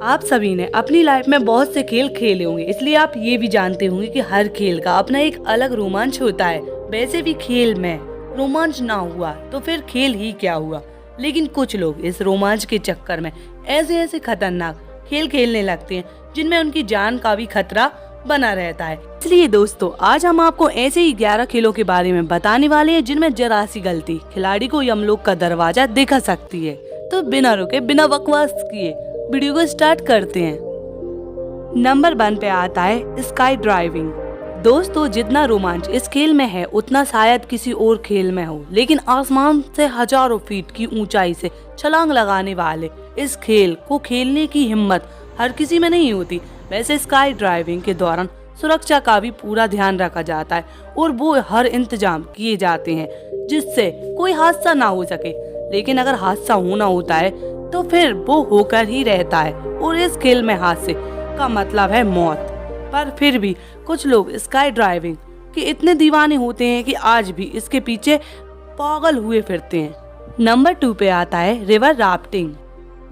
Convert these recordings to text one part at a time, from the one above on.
आप सभी ने अपनी लाइफ में बहुत से खेल खेले होंगे, इसलिए आप ये भी जानते होंगे कि हर खेल का अपना एक अलग रोमांच होता है। वैसे भी खेल में रोमांच ना हुआ तो फिर खेल ही क्या हुआ। लेकिन कुछ लोग इस रोमांच के चक्कर में ऐसे ऐसे खतरनाक खेल खेलने लगते हैं जिनमें उनकी जान का भी खतरा बना रहता है। इसलिए दोस्तों, आज हम आपको ऐसे ही 11 खेलों के बारे में बताने वाले हैं जिनमें जरा सी गलती खिलाड़ी को यमलोक का दरवाजा दिखा सकती है। तो बिना रुके, बिना बकवास किए वीडियो को स्टार्ट करते हैं। नंबर 1 पे आता है स्काई ड्राइविंग। दोस्तों, जितना रोमांच इस खेल में है उतना शायद किसी और खेल में हो, लेकिन आसमान से हजारों फीट की ऊंचाई से छलांग लगाने वाले इस खेल को खेलने की हिम्मत हर किसी में नहीं होती। वैसे स्काई ड्राइविंग के दौरान सुरक्षा का भी पूरा ध्यान रखा जाता है और वो हर इंतजाम किए जाते हैं जिससे कोई हादसा ना हो सके। लेकिन अगर हादसा होना होता है तो फिर वो होकर ही रहता है और इस खेल में हादसे का मतलब है मौत। पर फिर भी कुछ लोग स्काई ड्राइविंग के इतने दीवाने होते हैं कि आज भी इसके पीछे पागल हुए फिरते हैं। नंबर 2 पे आता है रिवर राफ्टिंग।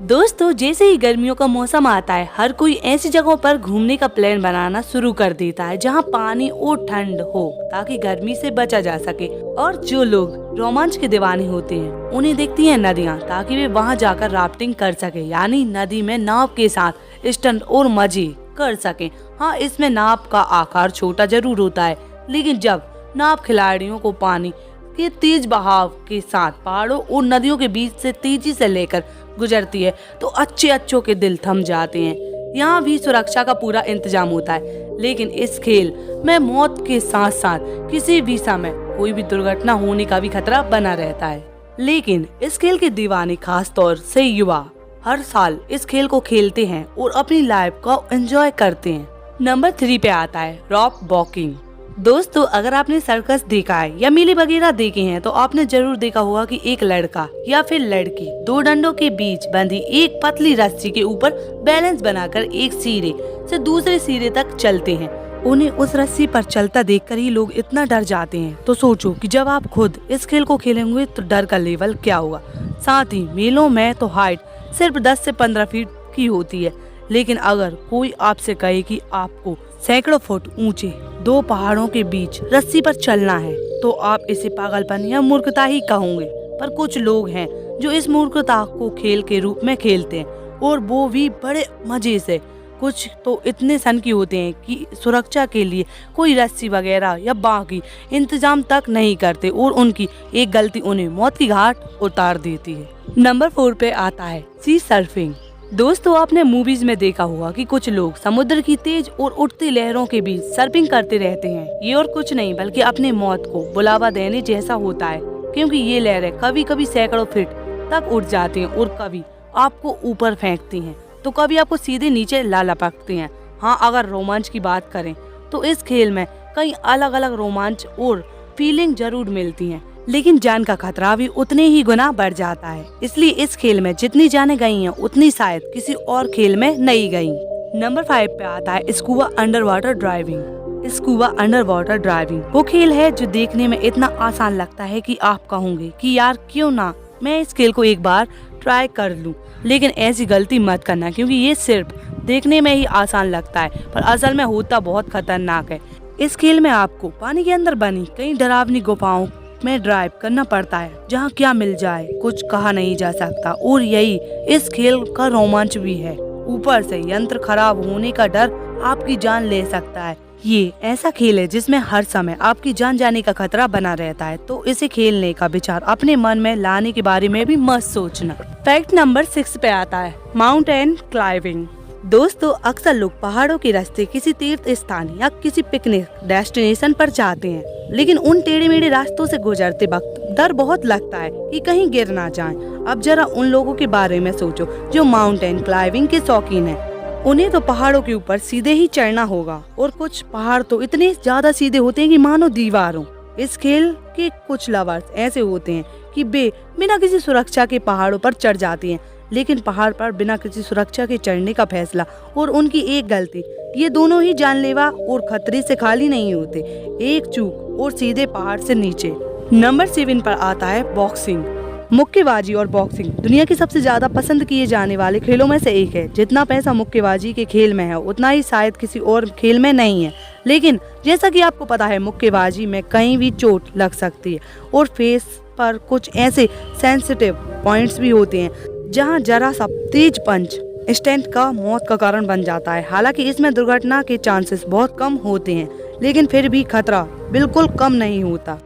दोस्तों, जैसे ही गर्मियों का मौसम आता है हर कोई ऐसी जगहों पर घूमने का प्लान बनाना शुरू कर देता है जहां पानी और ठंड हो ताकि गर्मी से बचा जा सके। और जो लोग रोमांच के दीवाने होते हैं उन्हें देखती हैं नदियां ताकि वे वहां जाकर राफ्टिंग कर सके, यानी नदी में नाव के साथ स्टंट और मजे कर सके। हाँ, इसमें नाव का आकार छोटा जरूर होता है, लेकिन जब नाव खिलाड़ियों को पानी के तेज बहाव के साथ पहाड़ों और नदियों के बीच से तेजी से लेकर गुजरती है तो अच्छों के दिल थम जाते हैं। यहाँ भी सुरक्षा का पूरा इंतजाम होता है, लेकिन इस खेल में मौत के साथ साथ किसी भी समय कोई भी दुर्घटना होने का भी खतरा बना रहता है। लेकिन इस खेल के दीवाने, खास तौर से युवा, हर साल इस खेल को खेलते हैं और अपनी लाइफ को एंजॉय करते हैं। नंबर 3 पे आता है रॉक वॉकिंग। दोस्तों, अगर आपने सर्कस देखा है या मेले वगैरह देखे हैं तो आपने जरूर देखा होगा कि एक लड़का या फिर लड़की 2 डंडों के बीच बंधी एक पतली रस्सी के ऊपर बैलेंस बनाकर एक सिरे से दूसरे सिरे तक चलते हैं। उन्हें उस रस्सी पर चलता देखकर ही लोग इतना डर जाते हैं। तो सोचो कि जब आप खुद इस खेल को खेलेंगे तो डर का लेवल क्या होगा। साथ ही मेलों में तो हाइट सिर्फ 10 से 15 फीट की होती है, लेकिन अगर कोई आपसे कहे कि आपको सैकड़ों फुट ऊंचे 2 पहाड़ों के बीच रस्सी पर चलना है तो आप इसे पागलपन या मूर्खता ही कहोगे। पर कुछ लोग हैं जो इस मूर्खता को खेल के रूप में खेलते हैं और वो भी बड़े मजे से। कुछ तो इतने सनकी होते हैं कि सुरक्षा के लिए कोई रस्सी वगैरह या बाकी इंतजाम तक नहीं करते और उनकी एक गलती उन्हें मौत की घाट उतार देती है। नंबर 4 पे आता है सी सर्फिंग। दोस्तों, आपने मूवीज में देखा होगा कि कुछ लोग समुद्र की तेज और उठती लहरों के बीच सर्फिंग करते रहते हैं। ये और कुछ नहीं बल्कि अपने मौत को बुलावा देने जैसा होता है, क्योंकि ये लहरें कभी कभी सैकड़ों फीट तक उठ जाती हैं और कभी आपको ऊपर फेंकती हैं तो कभी आपको सीधे नीचे ला लपकती हैं। हाँ, अगर रोमांच की बात करें तो इस खेल में कई अलग अलग रोमांच और फीलिंग जरूर मिलती हैं, लेकिन जान का खतरा भी उतने ही गुना बढ़ जाता है। इसलिए इस खेल में जितनी जानें गई हैं उतनी शायद किसी और खेल में नहीं गई। नंबर 5 पे आता है scuba under water driving. Scuba under water driving वो खेल है जो देखने में इतना आसान लगता है कि आप कहोगे कि यार क्यों ना मैं इस खेल को एक बार ट्राई कर लूं। लेकिन ऐसी गलती मत करना, क्योंकि ये सिर्फ देखने में ही आसान लगता है पर असल में होता बहुत खतरनाक है। इस खेल में आपको पानी के अंदर बनी कई डरावनी गुफाओं में ड्राइव करना पड़ता है जहाँ क्या मिल जाए कुछ कहा नहीं जा सकता, और यही इस खेल का रोमांच भी है। ऊपर से यंत्र खराब होने का डर आपकी जान ले सकता है। ये ऐसा खेल है जिसमें हर समय आपकी जान जाने का खतरा बना रहता है, तो इसे खेलने का विचार अपने मन में लाने के बारे में भी मत सोचना। फैक्ट नंबर 6 पे आता है माउंटेन क्लाइंबिंग। दोस्तों, अक्सर लोग पहाड़ों के रास्ते किसी तीर्थ स्थान या किसी पिकनिक डेस्टिनेशन पर जाते हैं, लेकिन उन टेढ़े मेढ़े रास्तों से गुजरते वक्त डर बहुत लगता है कि कहीं गिर ना जाएं। अब जरा उन लोगों के बारे में सोचो जो माउंटेन क्लाइंबिंग के शौकीन हैं। उन्हें तो पहाड़ों के ऊपर सीधे ही चढ़ना होगा और कुछ पहाड़ तो इतने ज्यादा सीधे होते हैं कि मानो दीवारों। इस खेल के कुछ लवर्स ऐसे होते हैं कि बिना किसी सुरक्षा के पहाड़ों पर चढ़ जाते हैं, लेकिन पहाड़ पर बिना किसी सुरक्षा के चढ़ने का फैसला और उनकी एक गलती, ये दोनों ही जानलेवा और खतरे से खाली नहीं होते। एक चूक और सीधे पहाड़ से नीचे। नंबर 7 पर आता है बॉक्सिंग। मुक्केबाजी और बॉक्सिंग दुनिया की सबसे ज्यादा पसंद किए जाने वाले खेलों में से एक है। जितना पैसा मुक्केबाजी के खेल में है उतना ही शायद किसी और खेल में नहीं है। लेकिन जैसा कि आपको पता है, मुक्केबाजी में कहीं भी चोट लग सकती है और फेस पर कुछ ऐसे सेंसिटिव पॉइंट्स भी होते हैं जहां जरा सा तेज पंच इंस्टेंट का मौत का कारण बन जाता है। हालांकि इसमें दुर्घटना के चांसेस बहुत कम होते हैं, लेकिन फिर भी खतरा बिल्कुल कम नहीं होता।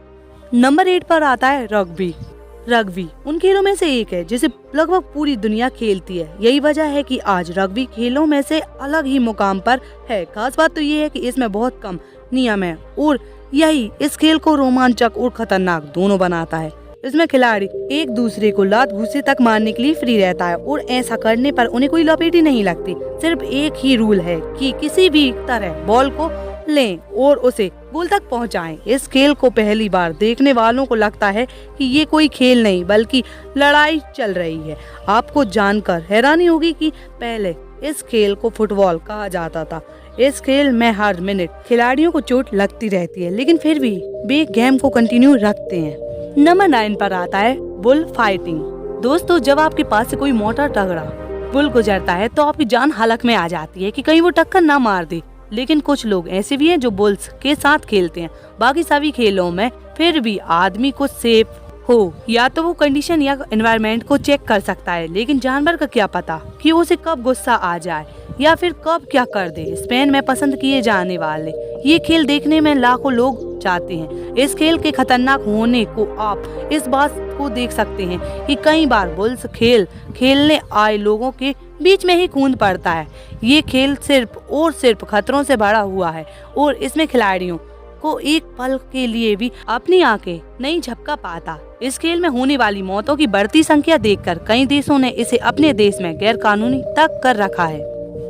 नंबर 8 पर आता है रग्बी। रग्बी उन खेलों में से एक है जिसे लगभग पूरी दुनिया खेलती है। यही वजह है कि आज रग्बी खेलों में से अलग ही मुकाम पर है। खास बात तो ये है कि इसमें बहुत कम नियम है और यही इस खेल को रोमांचक और खतरनाक दोनों बनाता है। इसमें खिलाड़ी एक दूसरे को लात घुसे तक मारने के लिए फ्री रहता है और ऐसा करने पर उन्हें कोई लपेटी नहीं लगती। सिर्फ एक ही रूल है कि किसी भी तरह बॉल को लें और उसे गोल तक पहुंचाएं। इस खेल को पहली बार देखने वालों को लगता है कि ये कोई खेल नहीं बल्कि लड़ाई चल रही है। आपको जानकर हैरानी होगी कि पहले इस खेल को फुटबॉल कहा जाता था। इस खेल में हर मिनट खिलाड़ियों को चोट लगती रहती है, लेकिन फिर भी वे गेम को कंटिन्यू रखते हैं। नंबर 9 पर आता है बुल फाइटिंग। दोस्तों, जब आपके पास से कोई मोटा तगड़ा बुल गुजरता है तो आपकी जान हलक में आ जाती है कि कहीं वो टक्कर ना मार दे। लेकिन कुछ लोग ऐसे भी हैं जो बुल्स के साथ खेलते हैं। बाकी सभी खेलों में फिर भी आदमी को सेफ हो या तो वो कंडीशन या एनवायरनमेंट को चेक कर सकता है, लेकिन जानवर का क्या पता कि उसे कब गुस्सा आ जाए या फिर कब क्या कर दे। स्पेन में पसंद किए जाने वाले ये खेल देखने में लाखों लोग जाते हैं। इस खेल के खतरनाक होने को आप इस बात को देख सकते हैं कि कई बार बुल्स खेलने आए लोगों के बीच में ही खून पड़ता है। ये खेल सिर्फ और सिर्फ खतरों से भरा हुआ है और इसमें खिलाड़ियों को एक पल के लिए भी अपनी आंखें नहीं झपका पाता। इस खेल में होने वाली मौतों की बढ़ती संख्या देखकर कई देशों ने इसे अपने देश में गैर कानूनी तक कर रखा है।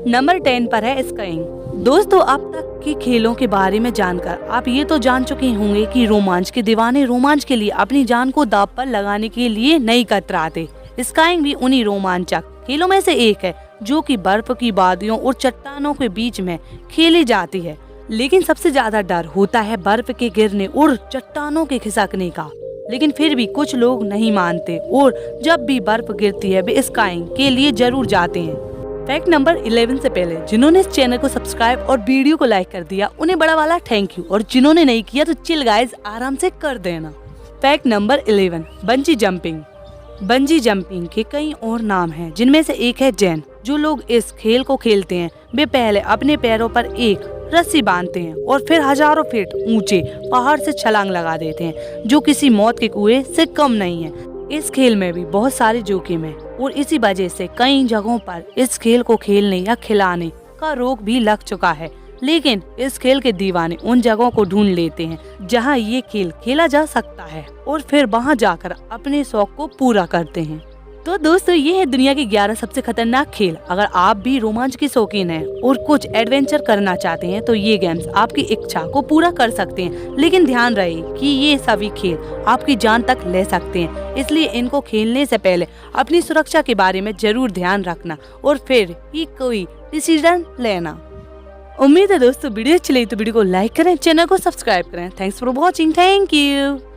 नंबर 10 पर है स्काइंग। दोस्तों, अब तक के खेलों के बारे में जानकर आप ये तो जान चुके होंगे कि रोमांच के दीवाने रोमांच के लिए अपनी जान को दांव पर लगाने के लिए नहीं कतराते। स्काइंग भी उन्हीं रोमांचक खेलों में से एक है जो कि बर्फ की वादियों और चट्टानों के बीच में खेली जाती है। लेकिन सबसे ज्यादा डर होता है बर्फ के गिरने और चट्टानों के खिसकने का। लेकिन फिर भी कुछ लोग नहीं मानते और जब भी बर्फ गिरती है वे स्काइंग के लिए जरूर जाते हैं। फैक्ट नंबर 11 से पहले जिन्होंने इस चैनल को सब्सक्राइब और वीडियो को लाइक कर दिया उन्हें बड़ा वाला थैंक यू, और जिन्होंने नहीं किया तो चिल गाइस आराम से कर देना। Fact number 11, bungee jumping. Bungee jumping के कई और नाम हैं, जिनमें से एक है जैन। जो लोग इस खेल को खेलते हैं वे पहले अपने पैरों पर एक रस्सी बांधते हैं और फिर हजारों फीट ऊंचे पहाड़ से छलांग लगा देते हैं, जो किसी मौत के कुएं से कम नहीं है। इस खेल में भी बहुत सारे जोखिम है और इसी वजह से कई जगहों पर इस खेल को खेलने या खिलाने का रोक भी लग चुका है। लेकिन इस खेल के दीवाने उन जगहों को ढूंढ लेते हैं जहां ये खेल खेला जा सकता है और फिर वहां जाकर अपने शौक को पूरा करते हैं। तो दोस्तों, ये है दुनिया के 11 सबसे खतरनाक खेल। अगर आप भी रोमांच की शौकीन हैं और कुछ एडवेंचर करना चाहते हैं तो ये गेम्स आपकी इच्छा को पूरा कर सकते हैं। लेकिन ध्यान रहे कि ये सभी खेल आपकी जान तक ले सकते हैं, इसलिए इनको खेलने से पहले अपनी सुरक्षा के बारे में जरूर ध्यान रखना और फिर ही कोई डिसीजन लेना। उम्मीद है दोस्तों वीडियो अच्छी लगी तो वीडियो को लाइक करें, चैनल को सब्सक्राइब करें। Thanks for watching. Thank you.